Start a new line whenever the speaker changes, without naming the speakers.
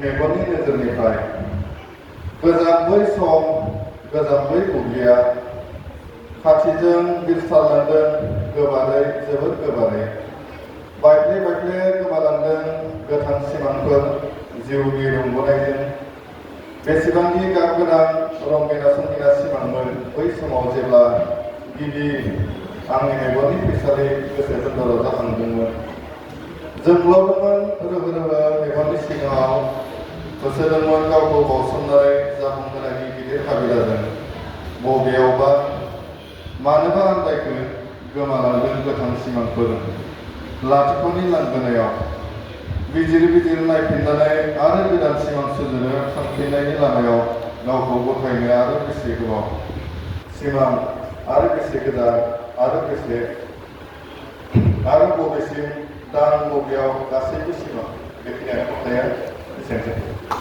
मेगननि नोजोरनिफ्राय गोजाम बै सम गोजाम बै बुब्लिया खाथिजों बिरसारलांदों गोबारै जोबोद गोबारै बायफ्ले बायफ्ले गोमालांदों गोथां सिमांफोर जिउनि रंगनायजों बेसेबांनि गाब गोनां रंगिना संगिना सिमांमोन बै समाव जेब्ला गिबि आंनि मेगननि फैसालि गोसो गोन्दोराव जाखांदोंमोन जोंब्लावदोंमोन रोहो रोहो मेगननि सिगाङाव होसोदोंमोन गावखौ बावसोमनानै जाफुंहोनायनि गिदिर हाबिलाजों बबेयावबा मानोबा आन्दायखो गोमालांदों गोथां सिमांफोर लाथिख'नि लांगोनायाव बिजिर बिजिर नायफिननानै आरो गोदान सिमां सुजुनो थांफिननायनि लामायाव गावखौ गथायनो आरो बेसे गोबाव सिमां आरो बेसे गोजान आरो बेसे आरो बबेसिम दान बबेयाव गासैबो सिमां बेखिनियानो खन्थाइया एसेनोसै।